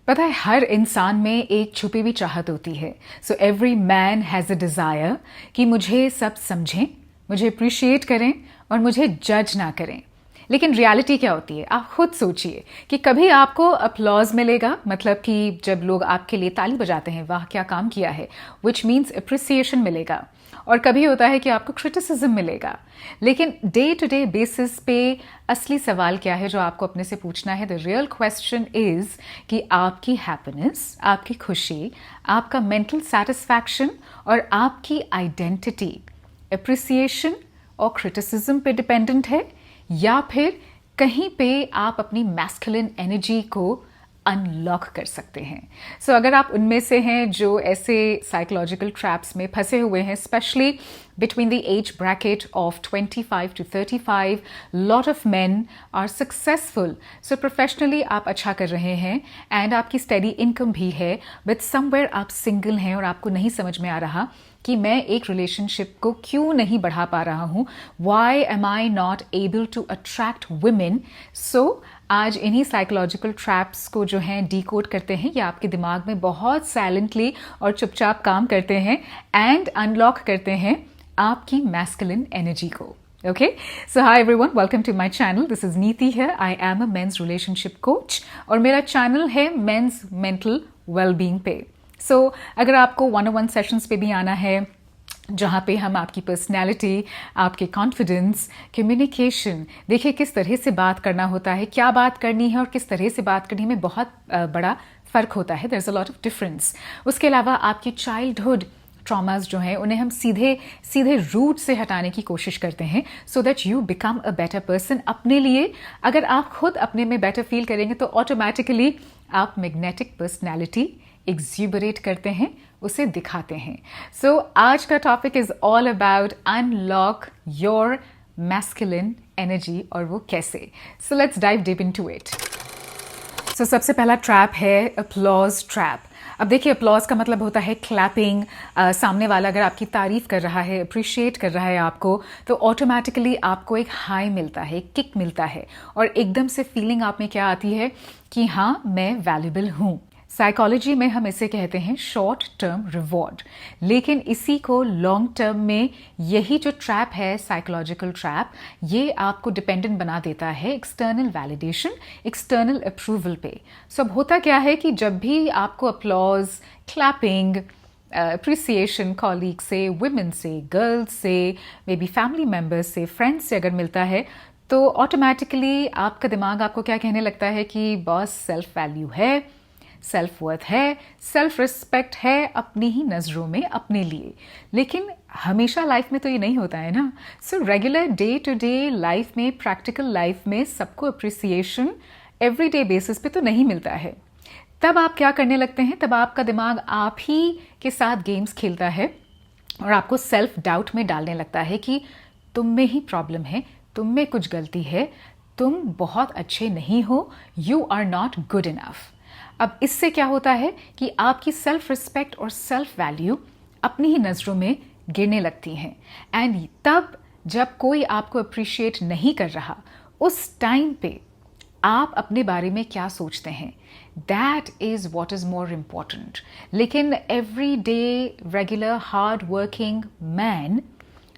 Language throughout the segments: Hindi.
पता है हर इंसान में एक छुपी हुई चाहत होती है। So every man has a desire कि मुझे सब समझें, मुझे अप्रिशिएट करें और मुझे जज ना करें। लेकिन रियलिटी क्या होती है, आप खुद सोचिए कि कभी आपको अपलॉज मिलेगा, मतलब कि जब लोग आपके लिए ताली बजाते हैं, वाह क्या काम किया है, विच मीन्स अप्रिसिएशन मिलेगा। और कभी होता है कि आपको क्रिटिसिज्म मिलेगा। लेकिन डे टू डे बेसिस पे असली सवाल क्या है जो आपको अपने से पूछना है, द रियल क्वेश्चन इज कि आपकी हैप्पीनेस, आपकी खुशी, आपका मेंटल सेटिस्फैक्शन और आपकी आइडेंटिटी अप्रिसिएशन और क्रिटिसिज्म पे डिपेंडेंट है, या फिर कहीं पे आप अपनी मैस्कुलिन एनर्जी को अनलॉक कर सकते हैं। सो अगर आप उनमें से हैं जो ऐसे साइकोलॉजिकल ट्रैप्स में फंसे हुए हैं, specially between the age bracket of 25 to 35, lot of men are successful. So professionally आप अच्छा कर रहे हैं and आपकी steady income भी है, but somewhere आप single हैं और आपको नहीं समझ में आ रहा कि मैं एक रिलेशनशिप को क्यों नहीं बढ़ा पा रहा हूँ, why am I not able to attract women? So आज इन्हीं साइकोलॉजिकल ट्रैप्स को जो हैं डीकोड करते हैं, या आपके दिमाग में बहुत साइलेंटली और चुपचाप काम करते हैं एंड अनलॉक करते हैं आपकी मैस्कुलिन एनर्जी को। Okay, so hi everyone, welcome to my channel. This is Neeti here. I am a men's relationship coach और मेरा चैनल है men's mental well-being पे। So अगर आपको 1-on-1 सेशंस पे भी आना है, जहाँ पे हम आपकी पर्सनैलिटी, आपके कॉन्फिडेंस, कम्युनिकेशन, देखिए किस तरह से बात करना होता है, क्या बात करनी है और किस तरह से बात करनी में बहुत बड़ा फ़र्क होता है, there is a lot of difference. उसके अलावा आपकी चाइल्डहुड ट्रॉमास जो हैं उन्हें हम सीधे रूट से हटाने की कोशिश करते हैं, so that you become a better person अपने लिए। अगर आप खुद अपने में बेटर फील करेंगे तो ऑटोमेटिकली आप मैग्नेटिक पर्सनैलिटी एग्ज्यूबरेट करते हैं, उसे दिखाते हैं। सो आज का topic is all about unlock your masculine energy, और वो कैसे। So let's dive deep into it. So सबसे पहला ट्रैप है अपलॉज ट्रैप। अब देखिए अपलॉज का मतलब होता है क्लैपिंग। सामने वाला अगर आपकी तारीफ कर रहा है, अप्रिशिएट कर रहा है आपको, तो ऑटोमेटिकली आपको एक हाई मिलता है, किक मिलता है, और एकदम से फीलिंग आप में क्या आती है कि हाँ मैं वैल्यूबल हूँ। साइकोलॉजी में हम इसे कहते हैं शॉर्ट टर्म रिवॉर्ड, लेकिन इसी को लॉन्ग टर्म में यही जो ट्रैप है, साइकोलॉजिकल ट्रैप, ये आपको डिपेंडेंट बना देता है एक्सटर्नल वैलिडेशन, एक्सटर्नल अप्रूवल पे। सो अब होता क्या है कि जब भी आपको अपलॉज, क्लैपिंग, अप्रिसिएशन कॉलीग से, वुमेन से, गर्ल्स से, मे बी फैमिली मेम्बर्स से, फ्रेंड्स से अगर मिलता है, तो ऑटोमेटिकली आपका दिमाग आपको क्या कहने लगता है कि बॉस सेल्फ वैल्यू है, सेल्फ वर्थ है, सेल्फ रिस्पेक्ट है अपनी ही नज़रों में अपने लिए। लेकिन हमेशा लाइफ में तो ये नहीं होता है ना। So regular day to day life में, प्रैक्टिकल लाइफ में सबको अप्रिसिएशन एवरीडे बेसिस पे तो नहीं मिलता है। तब आप क्या करने लगते हैं, तब आपका दिमाग आप ही के साथ गेम्स खेलता है और आपको सेल्फ डाउट में डालने लगता है कि तुम में ही प्रॉब्लम है, तुम में कुछ गलती है, तुम बहुत अच्छे नहीं हो, you are not good enough. अब इससे क्या होता है कि आपकी सेल्फ रिस्पेक्ट और सेल्फ वैल्यू अपनी ही नज़रों में गिरने लगती हैं। एंड तब जब कोई आपको अप्रिशिएट नहीं कर रहा, उस टाइम पे आप अपने बारे में क्या सोचते हैं, that is what is more important. लेकिन every day regular hard working man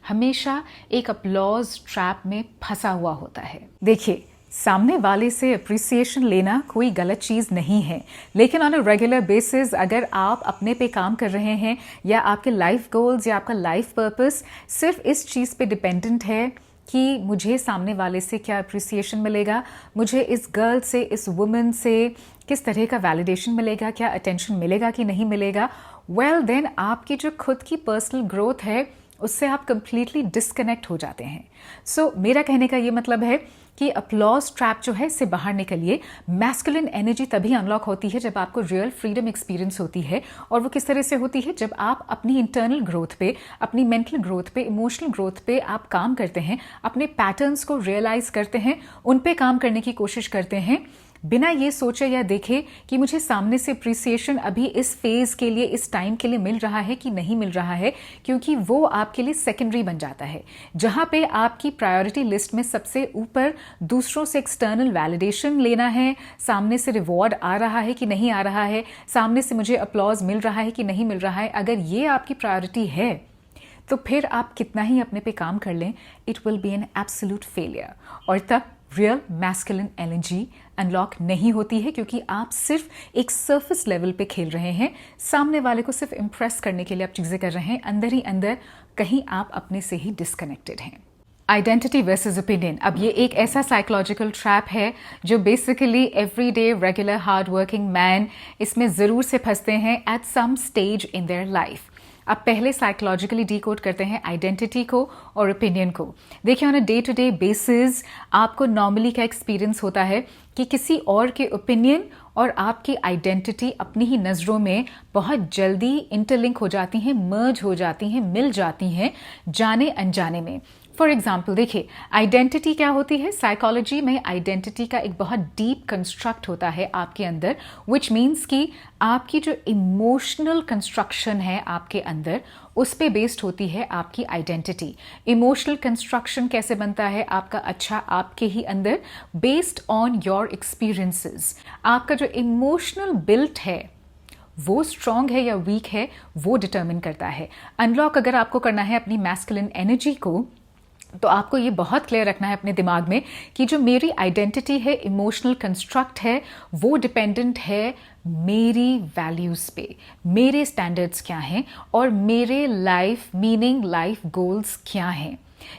हमेशा एक अपलॉज ट्रैप में फंसा हुआ होता है। देखिए, सामने वाले से अप्रिसिएशन लेना कोई गलत चीज़ नहीं है, लेकिन ऑन अ रेगुलर बेसिस अगर आप अपने पे काम कर रहे हैं, या आपके लाइफ गोल्स या आपका लाइफ पर्पस सिर्फ इस चीज़ पे डिपेंडेंट है कि मुझे सामने वाले से क्या अप्रिसिएशन मिलेगा, मुझे इस गर्ल से, इस वुमन से किस तरह का वैलिडेशन मिलेगा, क्या अटेंशन मिलेगा कि नहीं मिलेगा, वेल देन आपकी जो खुद की पर्सनल ग्रोथ है उससे आप कंप्लीटली डिस्कनेक्ट हो जाते हैं। सो मेरा कहने का ये मतलब है कि अपलॉज ट्रैप जो है, इससे बाहर निकलिए। मैस्कुलिन एनर्जी तभी अनलॉक होती है जब आपको रियल फ्रीडम एक्सपीरियंस होती है, और वो किस तरह से होती है, जब आप अपनी इंटरनल ग्रोथ पे, अपनी मेंटल ग्रोथ पे, इमोशनल ग्रोथ पे आप काम करते हैं, अपने पैटर्न्स को रियलाइज करते हैं, उन पे काम करने की कोशिश करते हैं, बिना ये सोचे या देखे कि मुझे सामने से अप्रिसिएशन अभी इस फेज के लिए, इस टाइम के लिए मिल रहा है कि नहीं मिल रहा है, क्योंकि वो आपके लिए सेकेंडरी बन जाता है। जहां पे आपकी प्रायोरिटी लिस्ट में सबसे ऊपर दूसरों से एक्सटर्नल वैलिडेशन लेना है, सामने से रिवॉर्ड आ रहा है कि नहीं आ रहा है, सामने से मुझे अपलॉज मिल रहा है कि नहीं मिल रहा है, अगर ये आपकी प्रायोरिटी है तो फिर आप कितना ही अपने पे काम कर लें, it will be an absolute failure. और तब रियल मैस्कुलिन एनर्जी अनलॉक नहीं होती है, क्योंकि आप सिर्फ एक सरफेस लेवल पे खेल रहे हैं, सामने वाले को सिर्फ इम्प्रेस करने के लिए आप चीज़ें कर रहे हैं, अंदर ही अंदर कहीं आप अपने से ही डिस्कनेक्टेड हैं। आइडेंटिटी वर्सेस ओपिनियन, अब ये एक ऐसा साइकोलॉजिकल ट्रैप है जो basically everyday regular hard working man इसमें ज़रूर से फंसते हैं at some stage in their life. अब पहले साइकोलॉजिकली डीकोड करते हैं आइडेंटिटी को और ओपिनियन को। देखिए, on a day to day basis आपको नॉर्मली क्या एक्सपीरियंस होता है कि किसी और के ओपिनियन और आपकी आइडेंटिटी अपनी ही नज़रों में बहुत जल्दी इंटरलिंक हो जाती हैं, मर्ज हो जाती हैं, मिल जाती हैं जाने अनजाने में। फॉर एग्जाम्पल देखिए, आइडेंटिटी क्या होती है? साइकोलॉजी में आइडेंटिटी का एक बहुत डीप कंस्ट्रक्ट होता है आपके अंदर, विच मीन्स कि आपकी जो इमोशनल कंस्ट्रक्शन है आपके अंदर, उस पे बेस्ड होती है आपकी आइडेंटिटी। इमोशनल कंस्ट्रक्शन कैसे बनता है आपका? अच्छा, आपके ही अंदर बेस्ड ऑन योर एक्सपीरियंसेस। आपका जो इमोशनल बिल्ट है वो स्ट्रॉन्ग है या वीक है, वो डिटर्मिन करता है। अनलॉक अगर आपको करना है अपनी मैस्कुलिन एनर्जी को, तो आपको ये बहुत क्लियर रखना है अपने दिमाग में कि जो मेरी आइडेंटिटी है, इमोशनल कंस्ट्रक्ट है, वो डिपेंडेंट है मेरी वैल्यूज़ पे, मेरे स्टैंडर्ड्स क्या हैं और मेरे लाइफ मीनिंग, लाइफ गोल्स क्या हैं।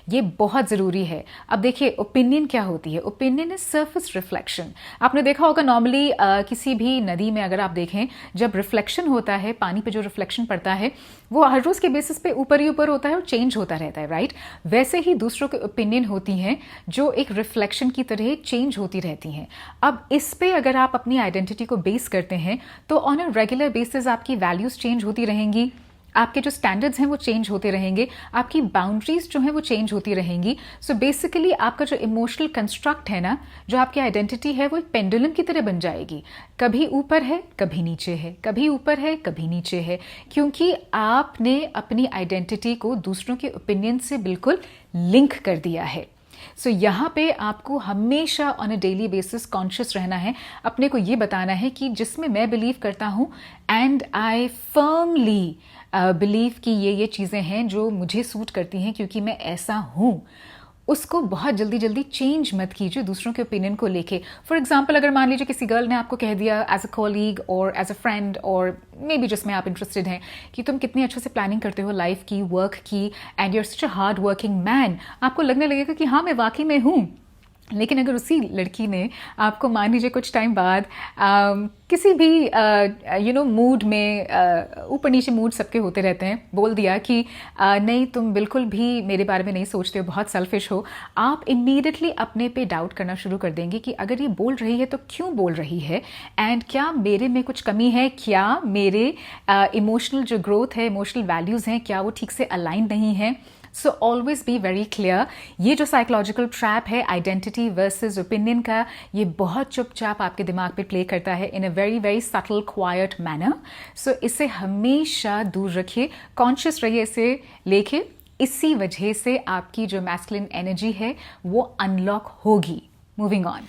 ये बहुत ज़रूरी है। अब देखिए, ओपिनियन क्या होती है? Opinion is surface reflection. आपने देखा होगा नॉर्मली किसी भी नदी में अगर आप देखें, जब रिफ्लेक्शन होता है, पानी पे जो रिफ्लेक्शन पड़ता है वो हर रोज़ के बेसिस पे ऊपर ही ऊपर होता है और चेंज होता रहता है, राइट? वैसे ही दूसरों के ओपिनियन होती हैं जो एक रिफ्लेक्शन की तरह चेंज होती रहती हैं। अब इस पे अगर आप अपनी आइडेंटिटी को बेस करते हैं तो ऑन अ रेगुलर बेसिस आपकी वैल्यूज़ चेंज होती रहेंगी, आपके जो स्टैंडर्ड्स हैं वो चेंज होते रहेंगे, आपकी बाउंड्रीज जो हैं वो चेंज होती रहेंगी। सो बेसिकली आपका जो इमोशनल कंस्ट्रक्ट है ना, जो आपकी आइडेंटिटी है, वो एक पेंडुलम की तरह बन जाएगी। कभी ऊपर है, कभी नीचे है, कभी ऊपर है, कभी नीचे है, क्योंकि आपने अपनी आइडेंटिटी को दूसरों के ओपिनियन से बिल्कुल लिंक कर दिया है। सो यहाँ पे आपको हमेशा on a daily basis conscious रहना है, अपने को ये बताना है कि जिसमें मैं बिलीव करता हूँ एंड आई फर्मली बिलीव कि ये चीज़ें हैं जो मुझे सूट करती हैं क्योंकि मैं ऐसा हूँ, उसको बहुत जल्दी जल्दी चेंज मत कीजिए दूसरों के ओपिनियन को लेके। फॉर एग्जाम्पल, अगर मान लीजिए किसी गर्ल ने आपको कह दिया एज अ कॉलीग और एज अ फ्रेंड और मे बी जिसमें आप इंटरेस्टेड हैं कि तुम कितनी अच्छे से प्लानिंग करते हो लाइफ की, वर्क की, and you are such a hard working man, आपको लगने लगेगा कि हाँ मैं वाकई में हूँ। लेकिन अगर उसी लड़की ने आपको मान लीजिए कुछ टाइम बाद किसी भी मूड में, ऊपर नीचे मूड सबके होते रहते हैं, बोल दिया कि नहीं तुम बिल्कुल भी मेरे बारे में नहीं सोचते हो, बहुत सेल्फिश हो, आप इमीडिएटली अपने पे डाउट करना शुरू कर देंगे कि अगर ये बोल रही है तो क्यों बोल रही है, एंड क्या मेरे में कुछ कमी है, क्या मेरे इमोशनल जो ग्रोथ है, इमोशनल वैल्यूज़ हैं, क्या वो ठीक से अलाइन नहीं है। So always be very clear. ये जो साइकोलॉजिकल ट्रैप है आइडेंटिटी वर्सेस ओपिनियन का, ये बहुत चुपचाप आपके दिमाग पे प्ले करता है in a very very subtle quiet manner. So इसे हमेशा दूर रखिए, कॉन्शियस रहिए इसे लेके। इसी वजह से आपकी जो मैस्कुलिन एनर्जी है वो अनलॉक होगी। मूविंग ऑन,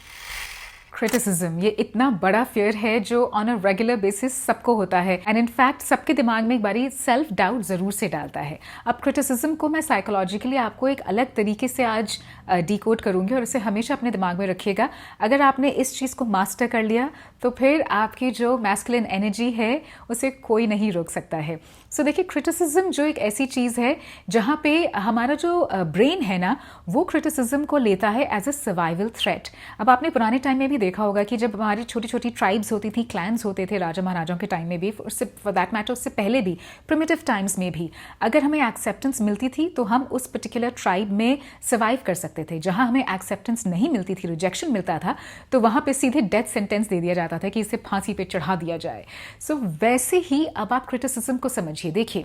क्रिटिसिज्म, ये इतना बड़ा फियर है जो ऑन अ रेगुलर बेसिस सबको होता है एंड इनफैक्ट सबके दिमाग में एक बारी सेल्फ डाउट ज़रूर से डालता है। अब क्रिटिसिज्म को मैं साइकोलॉजिकली आपको एक अलग तरीके से आज डिकोड करूंगी और इसे हमेशा अपने दिमाग में रखिएगा। अगर आपने इस चीज़ को मास्टर कर लिया तो फिर आपकी जो मैस्कुलिन एनर्जी है उसे कोई नहीं रोक सकता है। सो देखिए, क्रिटिसिज्म जो एक ऐसी चीज़ है जहाँ पे हमारा जो ब्रेन है ना, वो क्रिटिसिज्म को लेता है एज अ सर्वाइवल थ्रेट। अब आपने पुराने टाइम में भी देखा होगा कि जब हमारी छोटी छोटी ट्राइब्स होती थी, क्लैंस होते थे राजा महाराजाओं के टाइम में भी, उससे फॉर दैट मैटर उससे पहले भी, प्रिमिटिव टाइम्स में भी, अगर हमें एक्सेप्टेंस मिलती थी तो हम उस पर्टिकुलर ट्राइब में सर्वाइव कर सकते थे। जहाँ हमें एक्सेप्टेंस नहीं मिलती थी, रिजेक्शन मिलता था, तो वहाँ पे सीधे डेथ सेंटेंस दे दिया जाता था कि इसे फांसी पे चढ़ा दिया जाए। सो वैसे ही अब आप क्रिटिसिज्म को समझिए। देखिए,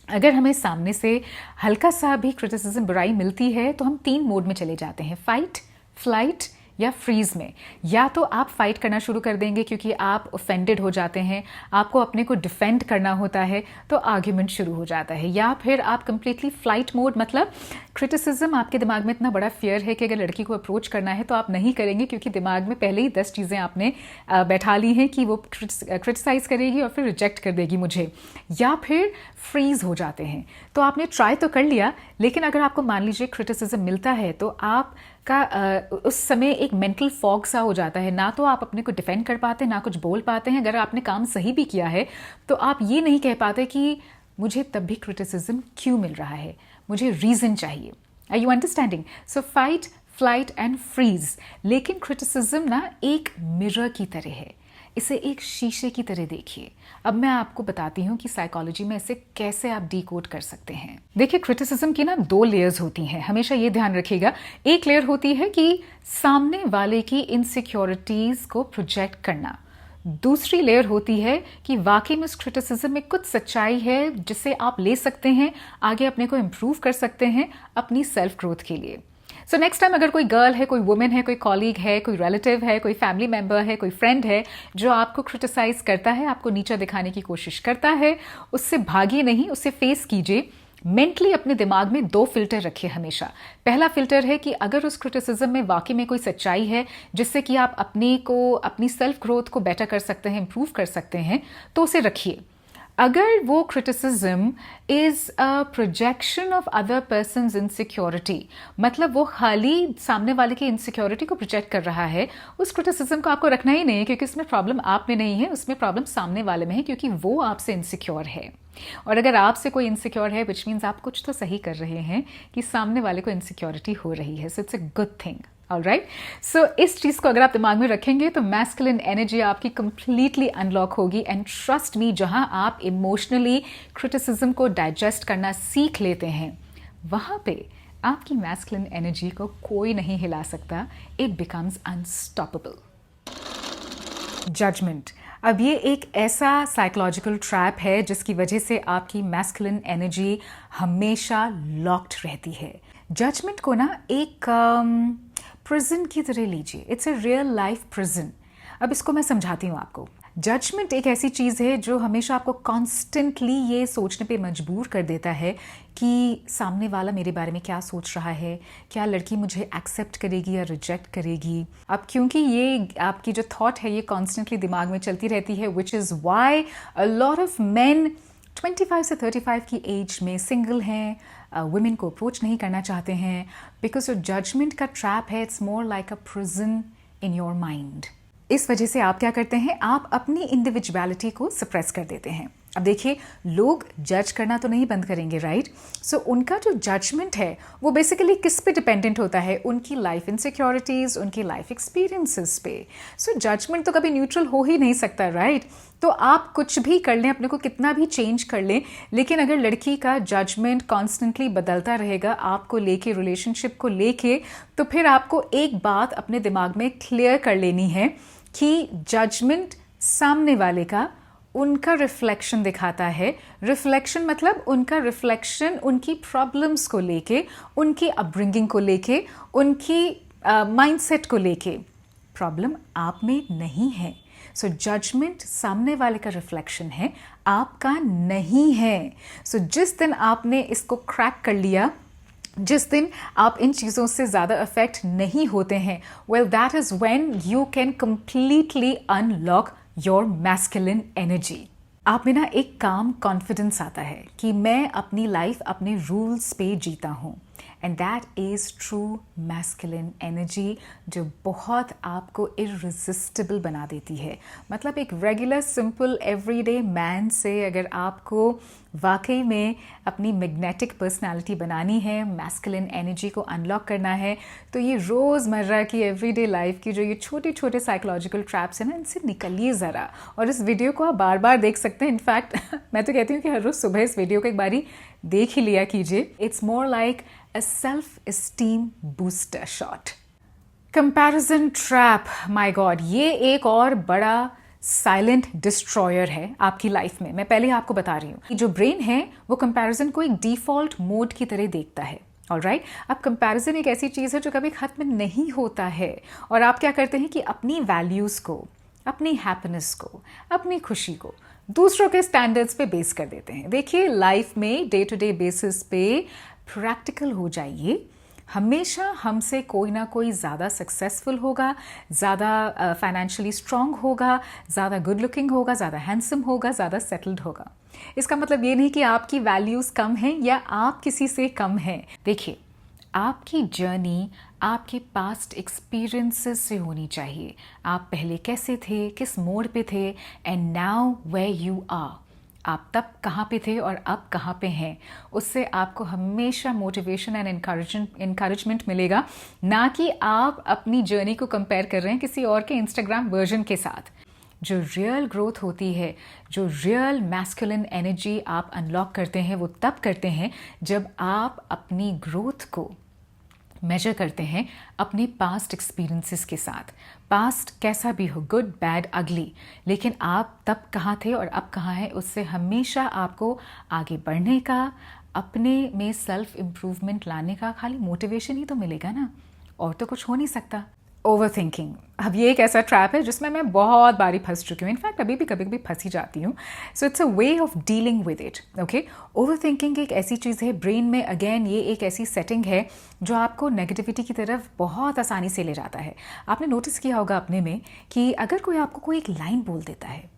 अगर हमें सामने से हल्का सा भी क्रिटिसिज्म, बुराई मिलती है तो हम 3 मोड में चले जाते हैं, फाइट, फ्लाइट या फ्रीज में। या तो आप फाइट करना शुरू कर देंगे क्योंकि आप ऑफेंडेड हो जाते हैं, आपको अपने को डिफेंड करना होता है, तो आर्ग्यूमेंट शुरू हो जाता है। या फिर आप कंप्लीटली फ्लाइट मोड, मतलब क्रिटिसिज्म, आपके दिमाग में इतना बड़ा फियर है कि अगर लड़की को अप्रोच करना है तो आप नहीं करेंगे क्योंकि दिमाग में पहले ही 10 चीज़ें आपने बैठा ली हैं कि वो क्रिटिसाइज़ करेगी और फिर रिजेक्ट कर देगी मुझे। या फिर फ्रीज हो जाते हैं। तो आपने ट्राई तो कर लिया, लेकिन अगर आपको मान लीजिए क्रिटिसिज्म मिलता है तो आपका उस समय एक मेंटल फॉग सा हो जाता है। ना तो आप अपने को डिफेंड कर पाते, ना कुछ बोल पाते हैं। अगर आपने काम सही भी किया है तो आप ये नहीं कह पाते कि मुझे तब भी क्रिटिसिज्म क्यों मिल रहा है, मुझे रीज़न चाहिए। Are you understanding? So fight, flight and freeze. लेकिन क्रिटिसिज्म ना एक मिरर की तरह है, इसे एक शीशे की तरह देखिए। अब मैं आपको बताती हूँ कि साइकोलॉजी में इसे कैसे आप डिकोड कर सकते हैं। देखिए, क्रिटिसिज्म की ना 2 लेयर्स होती हैं, हमेशा ये ध्यान रखिएगा। एक लेयर होती है कि सामने वाले की इनसिक्योरिटीज को प्रोजेक्ट करना। दूसरी लेयर होती है कि वाकई में उस क्रिटिसिज्म में कुछ सच्चाई है जिसे आप ले सकते हैं, आगे अपने को इम्प्रूव कर सकते हैं अपनी सेल्फ ग्रोथ के लिए। सो नेक्स्ट टाइम अगर कोई गर्ल है, कोई वुमेन है, कोई कॉलीग है, कोई रिलेटिव है, कोई फैमिली मेंबर है, कोई फ्रेंड है जो आपको क्रिटिसाइज करता है, आपको नीचा दिखाने की कोशिश करता है, उससे भागिए नहीं, उससे फेस कीजिए। मेंटली अपने दिमाग में 2 फिल्टर रखिए हमेशा। पहला फिल्टर है कि अगर उस क्रिटिसिज्म में वाकई में कोई सच्चाई है जिससे कि आप अपनी सेल्फ ग्रोथ को बेटर कर सकते हैं, इंप्रूव कर सकते हैं, तो उसे रखिए। अगर वो criticism is a projection of other persons insecurity, मतलब वो खाली सामने वाले की इनसिक्योरिटी को प्रोजेक्ट कर रहा है, उस क्रिटिसिज्म को आपको रखना ही नहीं है, क्योंकि इसमें प्रॉब्लम आप में नहीं है, उसमें प्रॉब्लम सामने वाले में है, क्योंकि वो आपसे इनसिक्योर है। और अगर आपसे कोई इनसिक्योर है, विच मीन्स आप कुछ तो सही कर रहे हैं कि सामने वाले को इनसिक्योरिटी हो रही है। So it's a good thing. Alright, so इस चीज़ को अगर आप दिमाग में रखेंगे तो मैस्कुलिन एनर्जी आपकी कंप्लीटली अनलॉक होगी। एंड ट्रस्ट मी, जहां आप इमोशनली क्रिटिसिज्म को डाइजेस्ट करना सीख लेते हैं, वहां पे आपकी मैस्कुलिन एनर्जी को कोई नहीं हिला सकता। It becomes unstoppable. जजमेंट। अब ये एक ऐसा साइकोलॉजिकल ट्रैप है जिसकी वजह से आपकी मैस्कुलिन एनर्जी हमेशा लॉक्ड रहती है। जजमेंट को ना एक प्रिजन की तरह लीजिए। It's a real life prison. अब इसको मैं समझाती हूँ आपको। जजमेंट एक ऐसी चीज़ है जो हमेशा आपको कॉन्स्टेंटली ये सोचने पे मजबूर कर देता है कि सामने वाला मेरे बारे में क्या सोच रहा है, क्या लड़की मुझे एक्सेप्ट करेगी या रिजेक्ट करेगी। अब क्योंकि ये आपकी जो थॉट है ये कॉन्स्टेंटली दिमाग में चलती रहती है, which is why a lot of main 25 से 35 की एज में सिंगल हैं, वुमेन को अप्रोच नहीं करना चाहते हैं, बिकॉज जो जजमेंट का ट्रैप है, it's more like a prison in your mind. इस वजह से आप क्या करते हैं, आप अपनी इंडिविजुअलिटी को सप्रेस कर देते हैं। अब देखिए, लोग जज करना तो नहीं बंद करेंगे, राइट? सो उनका जो जजमेंट है वो बेसिकली किस पे डिपेंडेंट होता है? उनकी लाइफ इनसिक्योरिटीज, उनकी लाइफ एक्सपीरियंसेस पे। सो जजमेंट तो कभी न्यूट्रल हो ही नहीं सकता, राइट? तो आप कुछ भी कर लें, अपने को कितना भी चेंज कर लें, लेकिन अगर लड़की का जजमेंट कॉन्स्टेंटली बदलता रहेगा आपको लेके, रिलेशनशिप को लेके, तो फिर आपको एक बात अपने दिमाग में क्लियर कर लेनी है कि जजमेंट सामने वाले का उनका रिफ्लेक्शन दिखाता है। रिफ्लेक्शन मतलब उनका रिफ्लेक्शन उनकी प्रॉब्लम्स को लेके, उनकी अपब्रिंगिंग को लेके, उनकी माइंडसेट को लेके। प्रॉब्लम आप में नहीं है। सो जजमेंट सामने वाले का रिफ्लेक्शन है, आपका नहीं है। सो जिस दिन आपने इसको क्रैक कर लिया, जिस दिन आप इन चीज़ों से ज़्यादा अफेक्ट नहीं होते हैं, well that is when you can completely unlock your masculine energy. आप में ना एक काम कॉन्फिडेंस आता है कि मैं अपनी लाइफ अपने रूल्स पे जीता हूँ, and that is true masculine energy, जो बहुत आपको इररेसिस्टिबल बना देती है। मतलब एक रेगुलर सिंपल एवरीडे मैन से अगर आपको वाकई में अपनी मैग्नेटिक पर्सनालिटी बनानी है, मैस्कुलिन एनर्जी को अनलॉक करना है, तो ये रोज़मर्रा की एवरीडे लाइफ की जो ये छोटे छोटे साइकोलॉजिकल ट्रैप्स हैं ना, इनसे निकलिए ज़रा। और इस वीडियो को आप बार बार देख सकते हैं। इनफैक्ट मैं तो कहती हूँ कि हर रोज़ सुबह इस वीडियो को एक बारी देख ही लिया कीजिए। It's more like a self-esteem booster shot. Comparison trap, my God, ये एक और बड़ा साइलेंट डिस्ट्रॉयर है आपकी लाइफ में। मैं पहले ही आपको बता रही हूँ कि जो ब्रेन है वो कंपैरिजन को एक डिफॉल्ट मोड की तरह देखता है। ऑलराइट। अब कंपैरिजन एक ऐसी चीज़ है जो कभी ख़त्म नहीं होता है, और आप क्या करते हैं कि अपनी वैल्यूज़ को, अपनी हैप्पीनेस को, अपनी खुशी को दूसरों के स्टैंडर्ड्स पे बेस कर देते हैं। देखिए, लाइफ में डे टू डे बेसिस पे प्रैक्टिकल हो जाइए। हमेशा हमसे कोई ना कोई ज़्यादा सक्सेसफुल होगा, ज़्यादा फाइनेंशियली स्ट्रांग होगा, ज़्यादा गुड लुकिंग होगा, ज़्यादा हैंडसम होगा, ज़्यादा सेटल्ड होगा। इसका मतलब ये नहीं कि आपकी वैल्यूज़ कम हैं या आप किसी से कम हैं। देखिए, आपकी जर्नी आपके पास्ट एक्सपीरियंसेस से होनी चाहिए। आप पहले कैसे थे, किस मोड़ पे थे, and now where you are. आप तब कहाँ पे थे और अब कहाँ पे हैं। उससे आपको हमेशा मोटिवेशन एंड इनकरेजमेंट मिलेगा, ना कि आप अपनी जर्नी को कंपेयर कर रहे हैं किसी और के इंस्टाग्राम वर्जन के साथ। जो रियल ग्रोथ होती है, जो रियल मैस्कुलिन एनर्जी आप अनलॉक करते हैं, वो तब करते हैं जब आप अपनी ग्रोथ को मेजर करते हैं अपने पास्ट एक्सपीरियंसेस के साथ। पास्ट कैसा भी हो, गुड बैड अगली, लेकिन आप तब कहाँ थे और अब कहाँ हैं, उससे हमेशा आपको आगे बढ़ने का, अपने में सेल्फ इम्प्रूवमेंट लाने का खाली मोटिवेशन ही तो मिलेगा ना, और तो कुछ हो नहीं सकता। ओवर थिंकिंग, अब ये एक ऐसा ट्रैप है जिसमें मैं बहुत बारी फंस चुकी हूँ। इनफैक्ट अभी भी कभी कभी फंसी जाती हूँ। सो it's a way of dealing with it. Okay, over thinking एक ऐसी चीज़ है ब्रेन में, अगेन ये एक ऐसी सेटिंग है जो आपको नेगेटिविटी की तरफ बहुत आसानी से ले जाता है। आपने नोटिस किया होगा अपने में कि अगर कोई आपको कोई एक लाइन बोल देता है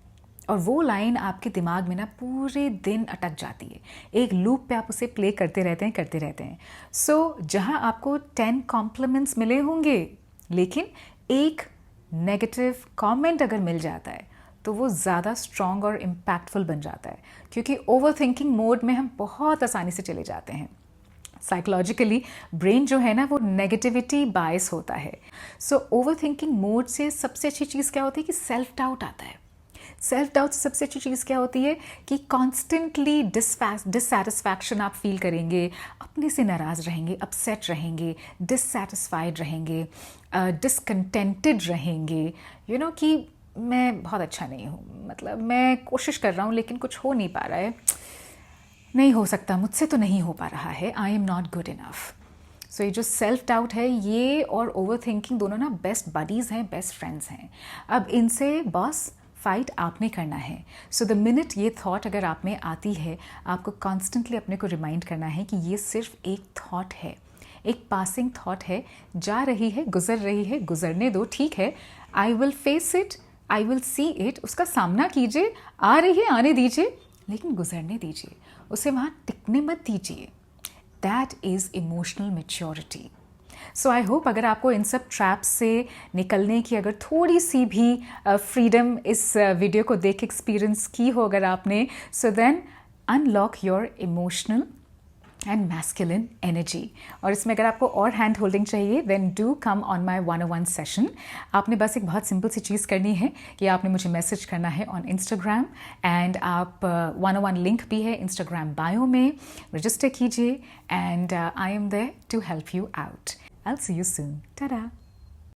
और वो लाइन आपके दिमाग में ना पूरे दिन अटक जाती है, एक लूप पे आप उसे प्ले करते रहते हैं। सो जहाँ आपको 10 कॉम्प्लीमेंट्स मिले होंगे, लेकिन एक नेगेटिव कमेंट अगर मिल जाता है तो वो ज़्यादा स्ट्रॉन्ग और इम्पैक्टफुल बन जाता है, क्योंकि ओवर थिंकिंग मोड में हम बहुत आसानी से चले जाते हैं। साइकोलॉजिकली ब्रेन जो है ना, वो नेगेटिविटी बायस होता है। सो ओवर थिंकिंग मोड से सबसे अच्छी चीज़ क्या होती है कि सेल्फ डाउट आता है। सेल्फ डाउट से सबसे अच्छी चीज़ क्या होती है कि कॉन्स्टेंटली डिससेटिस्फैक्शन आप फील करेंगे, अपने से नाराज़ रहेंगे, अपसेट रहेंगे, डिससेटिस्फाइड रहेंगे, डिसकंटेंटेड रहेंगे। यू नो कि मैं बहुत अच्छा नहीं हूँ, मतलब मैं कोशिश कर रहा हूँ लेकिन कुछ हो नहीं पा रहा है, नहीं हो सकता, मुझसे तो नहीं हो पा रहा है, I am not good enough. So ये जो सेल्फ डाउट है, ये और ओवर थिंकिंग दोनों ना बेस्ट बडीज़ हैं, बेस्ट फ्रेंड्स हैं। अब इनसे बॉस फाइट आपने करना है। सो द मिनट ये थॉट अगर आप में आती है, आपको कॉन्स्टेंटली अपने को रिमाइंड करना है कि ये सिर्फ एक थॉट है, एक पासिंग थॉट है, जा रही है, गुजर रही है, गुजरने दो, ठीक है। I will face it, I will see it, उसका सामना कीजिए, आ रही है आने दीजिए, लेकिन गुजरने दीजिए, उसे वहाँ टिकने मत दीजिए। That is emotional maturity. So I hope अगर आपको इन सब ट्रैप्स से निकलने की अगर थोड़ी सी भी फ्रीडम इस वीडियो को देख एक्सपीरियंस की हो अगर आपने, so then unlock your emotional and masculine energy. और इसमें अगर आपको और हैंड होल्डिंग चाहिए, then do come on my 101 session. आपने बस एक बहुत सिंपल सी चीज़ करनी है कि आपने मुझे मैसेज करना है ऑन इंस्टाग्राम, एंड आप 101 लिंक भी है इंस्टाग्राम बायो में, रजिस्टर कीजिए, and I am there to help you out. I'll see you soon. Ta-da!